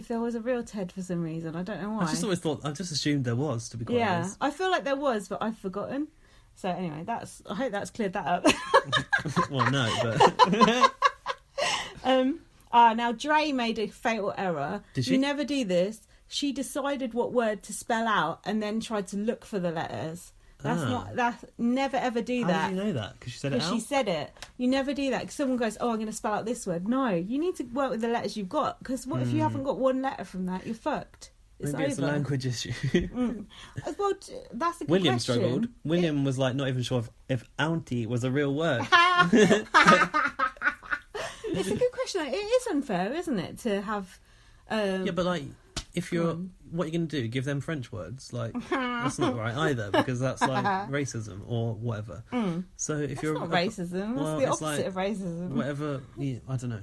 if there was a real Ted for some reason. I don't know why. I just assumed there was, to be quite honest. I feel like there was, but I've forgotten. So anyway, I hope that's cleared that up. Well, no, but... Now Dre made a fatal error. Did she? You never do this. She decided what word to spell out and then tried to look for the letters. Never ever do that. How did you know that? Because she said it out? She said it. You never do that. Because someone goes, oh, I'm going to spell out this word. No, you need to work with the letters you've got. Because what if you haven't got one letter from that? You're fucked. Maybe it's a language issue. Well, that's a good William question. struggled. William was like not even sure if auntie was a real word. It's a good question. It is unfair, isn't it, to have... Yeah, but like, if you're... What are you going to do? Give them French words? Like, that's not right either, because that's like racism or whatever. So if you're... not racism. That's the opposite of racism. Whatever... Yeah, I don't know.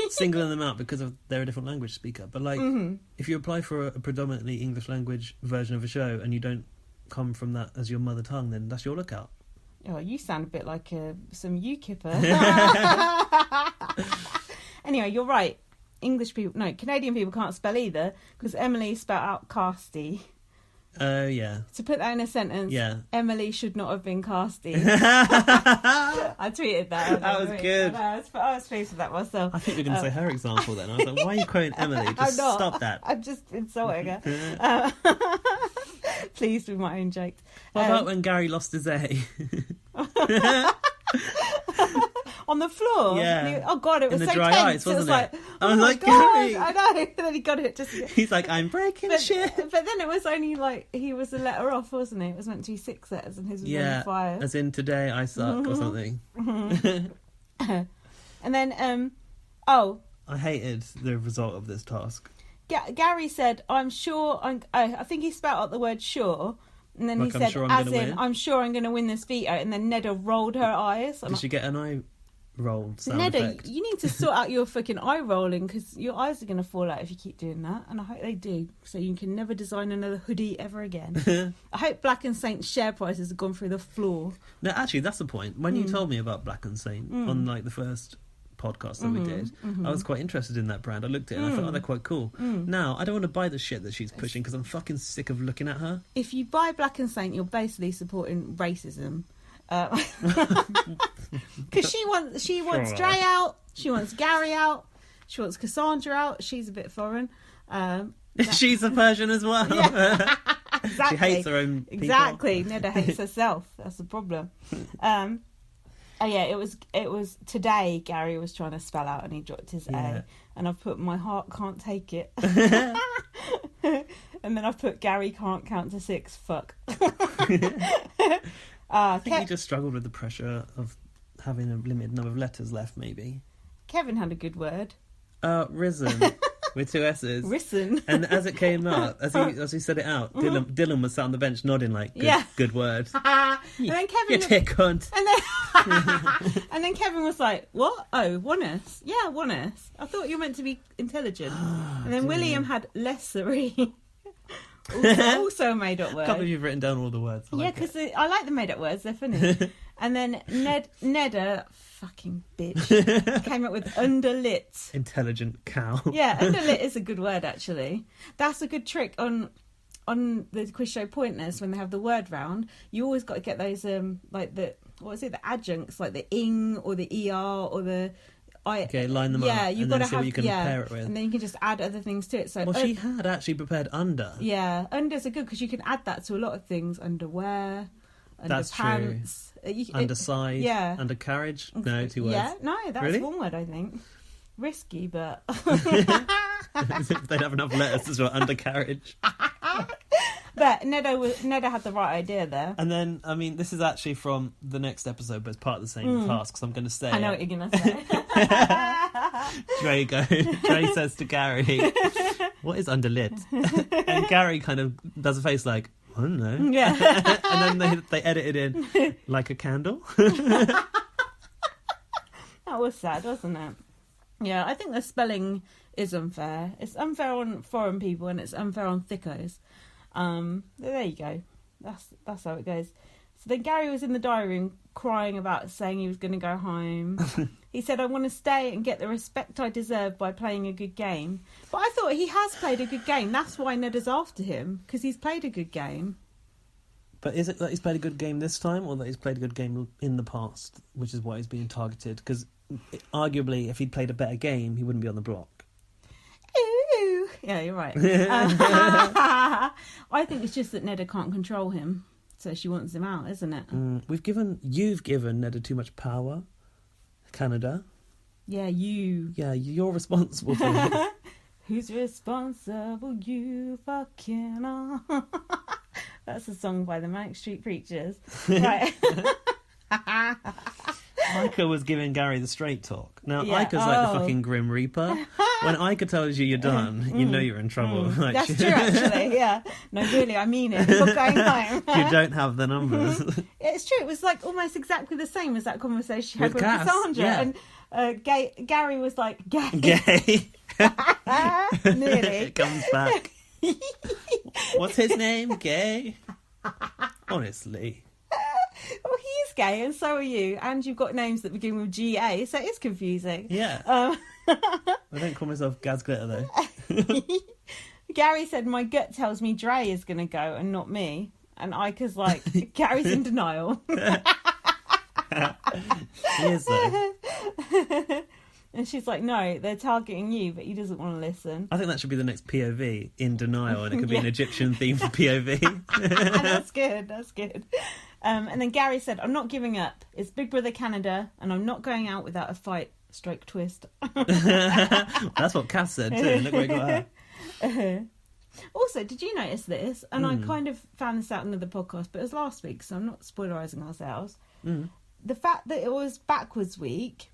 Singling them out because they're a different language speaker. But like, if you apply for a predominantly English language version of a show and you don't come from that as your mother tongue, then that's your lookout. Oh, you sound a bit like some UKIPper. Anyway, you're right. Canadian people can't spell either, because Emily spelled out casty. Oh, yeah. To put that in a sentence, Emily should not have been casty. I tweeted that. That was good. I was pleased with that myself. I think you were going to say her example then. I was like, why are you quoting Emily? Just stop that. I'm just insulting her. Pleased with my own jokes. What about when Gary lost his A? On the floor? Yeah. Oh, God, it was in the so dry tense. Ice, wasn't it? Like, I was like, God, Gary! I know. And then he got it. He's like, I'm breaking shit. But then it was only like, he was a letter off, wasn't he? It was meant to be 6 letters and his was only 5. As in today I suck or something. And then, I hated the result of this task. Gary said, I'm sure, I think he spelled out the word sure. And then like, he said, I'm sure I'm going to win this veto. And then Neda rolled her eyes. Did she get an eye rolled sound Neda, effect? you need to sort out your fucking eye rolling, because your eyes are going to fall out if you keep doing that. And I hope they do, so you can never design another hoodie ever again. I hope Black and Saint's share prices have gone through the floor. No, actually, that's the point. When you told me about Black and Saint on like the first podcast that we did, I was quite interested in that brand. I looked at it and I thought, oh, they're quite cool. Now I don't want to buy the shit that she's pushing, because I'm fucking sick of looking at her. If you buy Black and Saint, you're basically supporting racism, because she wants Dre out, she wants Gary out, she wants Cassandra out. She's a bit foreign. She's a Persian as well. Yeah. Exactly. She hates her own people. Exactly. Neda hates herself. That's the problem. Oh yeah, it was today. Gary was trying to spell out and he dropped his A, and I've put my heart can't take it, and then I've put Gary can't count to 6. Fuck. I think he just struggled with the pressure of having a limited number of letters left. Maybe Kevin had a good word. Risen. With 2 S's. Risen. And as it came up, as he said it out, Dylan was sat on the bench nodding like, good word. And then Kevin... You tick cunt. And then Kevin was like, what? Oh, 1S? Yeah, 1S. I thought you were meant to be intelligent. And then William had lessery. also a made-up word. I can't believe you've written down all the words. Yeah, because I like the made-up words. They're funny. And then Neda, fucking bitch, came up with underlit. Intelligent cow. Yeah, underlit is a good word, actually. That's a good trick on the quiz show Pointless. When they have the word round, you always got to get those like the the adjuncts, like the ing or the er or the I. Okay, line them up. Yeah, you've got to have what you can pair it with, and then you can just add other things to it. So she had actually prepared under. Yeah, unders are good because you can add that to a lot of things. Underwear. That's underpants. True. Underside. Yeah. Undercarriage. No, 2 words. Yeah, no, that's really? 1 word, I think. Risky, but as if they'd have enough letters as well. Undercarriage. But Neda had the right idea there. And then, I mean, this is actually from the next episode, but it's part of the same task, so I'm going to say I know what you're going to say. Dre says to Gary, what is underlit? And Gary kind of does a face like, I don't know. Yeah. And then they edit it in like a candle. That was sad, wasn't it? Yeah, I think the spelling is unfair. It's unfair on foreign people and it's unfair on thickos. There you go. That's how it goes. So then Gary was in the diary room crying about saying he was going to go home. He said, I want to stay and get the respect I deserve by playing a good game. But I thought he has played a good game. That's why Ned is after him, because he's played a good game. But is it that he's played a good game this time, or that he's played a good game in the past, which is why he's being targeted? Because arguably, if he'd played a better game, he wouldn't be on the block. Ooh. Yeah, you're right. I think it's just that Neda can't control him, so she wants him out, isn't it? You've given Neda too much power, Canada. Yeah, you. Yeah, you're responsible for it. Who's responsible? You fucking are. That's a song by the Manic Street Preachers. Right. Ica was giving Gary the straight talk. Now, Yeah. Ica's like the fucking Grim Reaper. When Ica tells you you're done, you know you're in trouble. Like, That's true, actually, yeah. No, really, I mean it. You're going home. You don't have the numbers. It's true. It was like almost exactly the same as that conversation she had with Cass, Cassandra. yeah. And Gary was like, gay. Gay. Nearly. It comes back. What's his name? Gay? Honestly. Well, he is gay, and so are you. And you've got names that begin with GA, so it is confusing. Yeah. I don't call myself Gaz Glitter, though. Gary said, my gut tells me Dre is going to go and not me. And Ica's like, Gary's in denial. He is, though. And she's like, no, they're targeting you, but he doesn't want to listen. I think that should be the next POV, in denial, and it could be an Egyptian themed POV. That's good, that's good. And then Gary said, I'm not giving up. It's Big Brother Canada, and I'm not going out without a fight, stroke twist. That's what Cass said, too. Look where he got her. Also, did you notice this? And I kind of found this out in another podcast, but it was last week, so I'm not spoilerising ourselves. The fact that it was backwards week,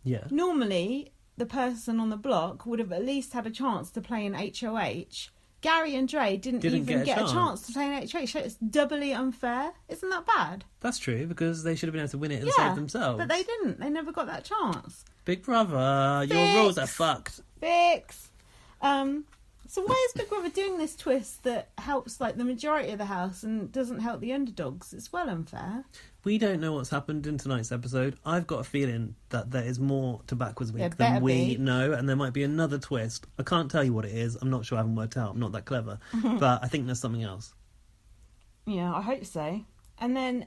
Yeah. normally the person on the block would have at least had a chance to play an HOH. Gary and Dre didn't even get a chance to play an HOH. So it's doubly unfair. Isn't that bad? That's true, because they should have been able to win it and save themselves. But they didn't. They never got that chance. Big Brother, your rules are fucked. Fix. So why is Big Brother doing this twist that helps like the majority of the house and doesn't help the underdogs? It's well unfair. We don't know what's happened in tonight's episode. I've got a feeling that there is more to Backwards Week than we know, and there might be another twist. I can't tell you what it is. I'm not sure. I haven't worked out. I'm not that clever. But I think there's something else. Yeah, I hope so. And then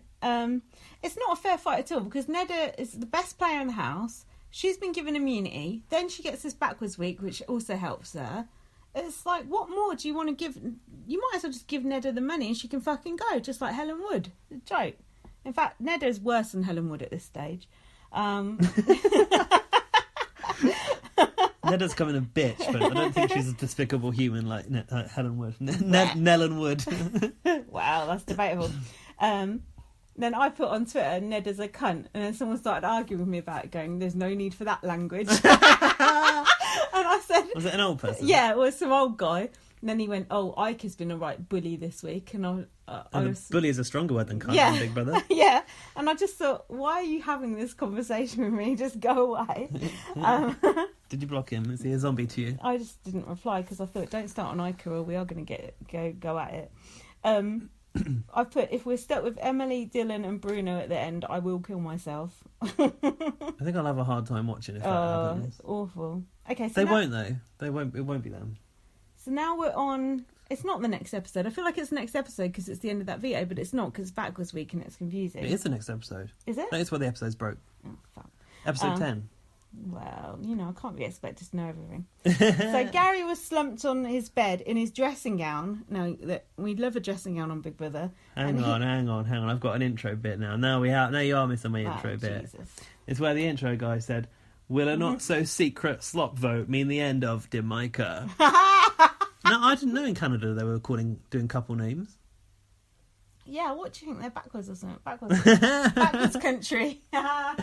it's not a fair fight at all, because Neda is the best player in the house. She's been given immunity. Then she gets this Backwards Week, which also helps her. It's like, what more do you want to give? You might as well just give Neda the money and she can fucking go, just like Helen Wood. A joke. In fact, Neda's worse than Helen Wood at this stage. Neda's coming a bitch, but I don't think she's a despicable human like Helen Wood. Nellen Wood. Wow, that's debatable. Then I put on Twitter, Neda's a cunt. And then someone started arguing with me about it, going, there's no need for that language. And I said... Was it an old person? Yeah, it was some old guy. And then he went, oh, Ike has been a right bully this week. And I was... Bully is a stronger word than cunt in Big Brother. Yeah. And I just thought, why are you having this conversation with me? Just go away. Did you block him? Is he a zombie to you? I just didn't reply because I thought, don't start on Ike or we are going to go at it. I put, if we're stuck with Emily, Dylan and Bruno at the end, I will kill myself. I think I'll have a hard time watching if that happens. It's awful. Okay, so they won't though. They won't. It won't be them. So now we're on. It's not the next episode. I feel like it's the next episode because it's the end of that veto, but it's not because it's Backwards Week and it's confusing. It is the next episode. Is it? No, it's where the episode's broke. Oh, fuck. Episode 10. Well, I can't be expected to know everything. So Gary was slumped on his bed in his dressing gown. Now, we love a dressing gown on Big Brother. Hang on. I've got an intro bit now. Now you are missing my intro bit. Jesus. It's where the intro guy said, "Will a not so secret slop vote mean the end of Demika?" Now, I didn't know in Canada they were doing couple names. Yeah, what do you think? They're backwards or something? Backwards country. I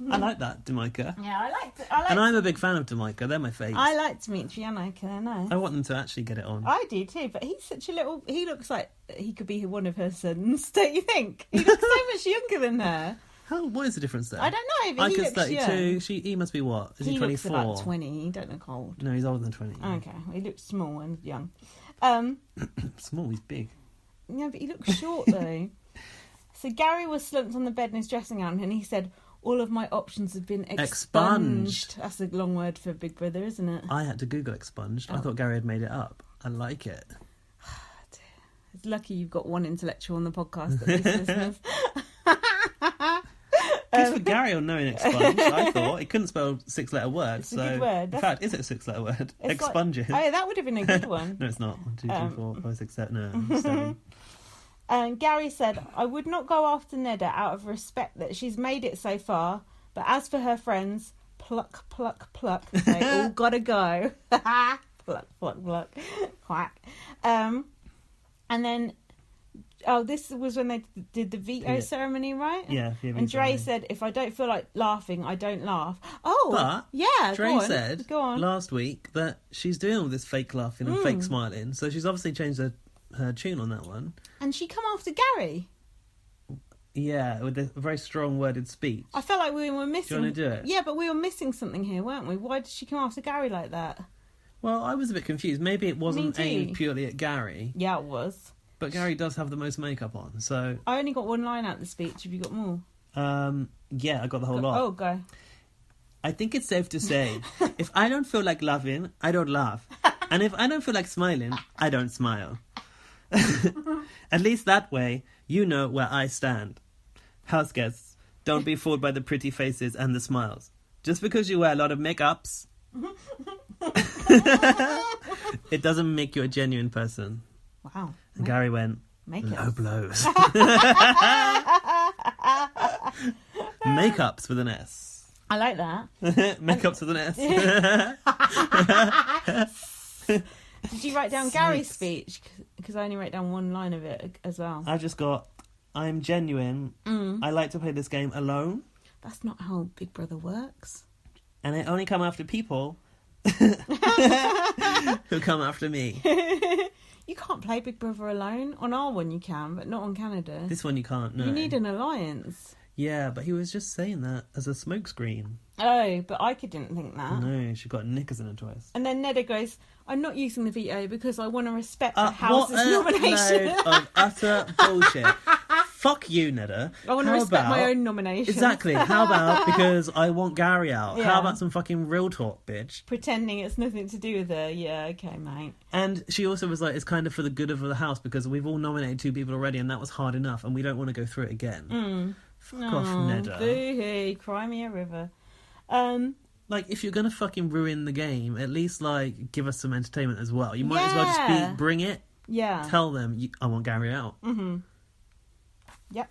like that, Demika. Yeah, I liked it. And I'm a big fan of Demika. They're my favourite. I like Dimitri and I know. I want them to actually get it on. I do too, but he's such a little... He looks like he could be one of her sons, don't you think? He looks so much younger than her. What is the difference there? I don't know, but he looks 32. Young. He must be what? Is he 24? He looks about 20. He don't look old. No, he's older than 20. Okay, well, he looks small and young. Small, he's big. Yeah, but he looks short though. So Gary was slumped on the bed in his dressing gown and he said, All of my options have been expunged. That's a long word for Big Brother, isn't it? I had to Google expunged. I thought Gary had made it up. I like it. It's lucky you've got one intellectual on the podcast at least, listeners. It's for Gary on knowing expunged, I thought. He couldn't spell 6-letter words. It's a good word. In fact, is it a 6-letter word? Expunging. Like, oh, yeah, that would have been a good one. No, it's not. 1, 2, 3, 4, 5, 6, 7. No, 7. And Gary said, I would not go after Neda out of respect that she's made it so far, but as for her friends, pluck, pluck, pluck, they all gotta go. Pluck, pluck, pluck. Quack. And then, this was when they did the veto ceremony, right? Yeah. And Dre said, if I don't feel like laughing, I don't laugh. Oh, but yeah, Dre said last week that she's doing all this fake laughing and fake smiling, so she's obviously changed her tune on that one. And she come after Gary. Yeah, with a very strong worded speech. I felt like we were missing... Do you want to do it? Yeah, but we were missing something here, weren't we? Why did she come after Gary like that? Well, I was a bit confused. Maybe it wasn't aimed purely at Gary. Yeah, it was. But Gary does have the most makeup on, so... I only got one line out of the speech. Have you got more? Yeah, I got the whole lot. Oh, go. I think it's safe to say, if I don't feel like laughing, I don't laugh. And if I don't feel like smiling, I don't smile. At least that way, you know where I stand. House guests, don't be fooled by the pretty faces and the smiles. Just because you wear a lot of makeups, it doesn't make you a genuine person. Wow. And Gary went, makeups. Low blows. Makeups with an S. I like that. Makeups with an S. Did you write down Gary's speech? Because I only wrote down one line of it as well. I've just got, I'm genuine. I like to play this game alone. That's not how Big Brother works. And I only come after people who come after me. You can't play Big Brother alone. On our one you can, but not on Canada. This one you can't, no. You need an alliance. Yeah, but he was just saying that as a smokescreen. Oh, but I didn't think that. No, she got knickers in her twice. And then Neda goes, I'm not using the veto because I want to respect the House's nomination. Load of utter bullshit. Fuck you, Neda. I want to respect my own nomination. Exactly. How about because I want Gary out? Yeah. How about some fucking real talk, bitch? Pretending it's nothing to do with her. Yeah, okay, mate. And she also was like, it's kind of for the good of the house because we've all nominated 2 people already and that was hard enough and we don't want to go through it again. Fuck off, Neda. Boo-hoo, cry me a river. Like, if you're going to fucking ruin the game, at least, like, give us some entertainment as well. You might as well just bring it. Yeah. Tell them, I want Gary out. Mm-hmm. Yep.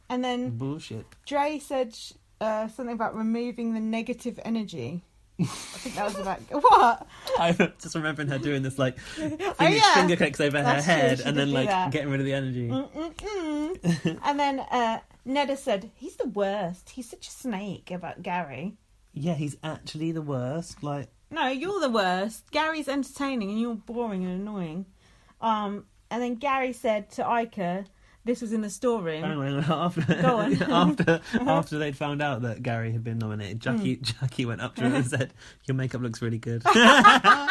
And then... Bullshit. Dre said something about removing the negative energy. I think that was about... What? I'm just remembering her doing this, like, finger clicks over her head and then, like, getting rid of the energy. And then Neda said, he's the worst. He's such a snake about Gary. Yeah, he's actually the worst. Like, no, you're the worst. Gary's entertaining and you're boring and annoying. And then Gary said to Ica, this was in the storeroom. Hang on. Go on. after they'd found out that Gary had been nominated, Jackie went up to her and said, your makeup looks really good. The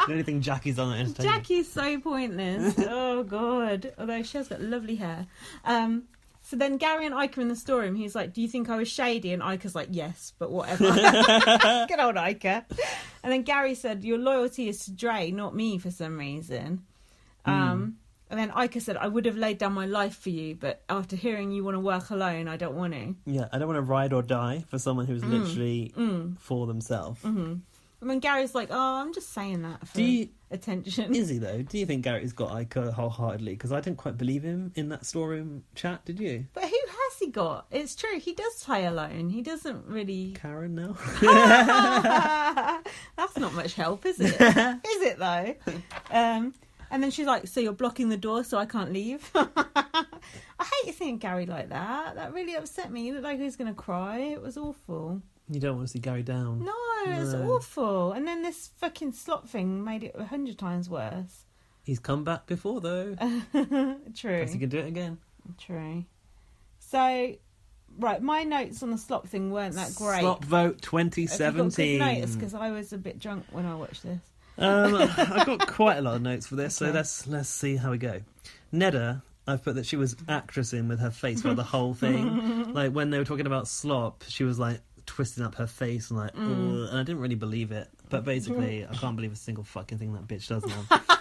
only thing Jackie's on that entertainment. Jackie's so pointless. Oh, God. Although she has got lovely hair. So then Gary and Ica in the storeroom, he's like, do you think I was shady? And Ica's like, yes, but whatever. Good old Ica. And then Gary said, your loyalty is to Dre, not me for some reason. And then Ica said, I would have laid down my life for you, but after hearing you want to work alone, I don't want to. Yeah, I don't want to ride or die for someone who's literally for themselves. Mm-hmm. And then Gary's like, oh, I'm just saying that for attention. Is he, though? Do you think Gary's got Ica wholeheartedly? Because I didn't quite believe him in that storeroom chat, did you? But who has he got? It's true, he does play alone. He doesn't really... Karen now? That's not much help, is it? Is it, though? And then she's like, so you're blocking the door so I can't leave? I hate seeing Gary like that. That really upset me. He looked like he was going to cry. It was awful. You don't want to see Gary down. No, it's awful. And then this fucking slop thing made it 100 times worse. He's come back before, though. True. Guess he can do it again. True. So, right, my notes on the slop thing weren't that great. Slop vote 2017. Have you got good notes? Because I was a bit drunk when I watched this. I've got quite a lot of notes for this, so let's see how we go. Neda, I've put that she was actressing with her face for the whole thing. Like when they were talking about slop, she was like twisting up her face and like, and I didn't really believe it. But basically, I can't believe a single fucking thing that bitch does now.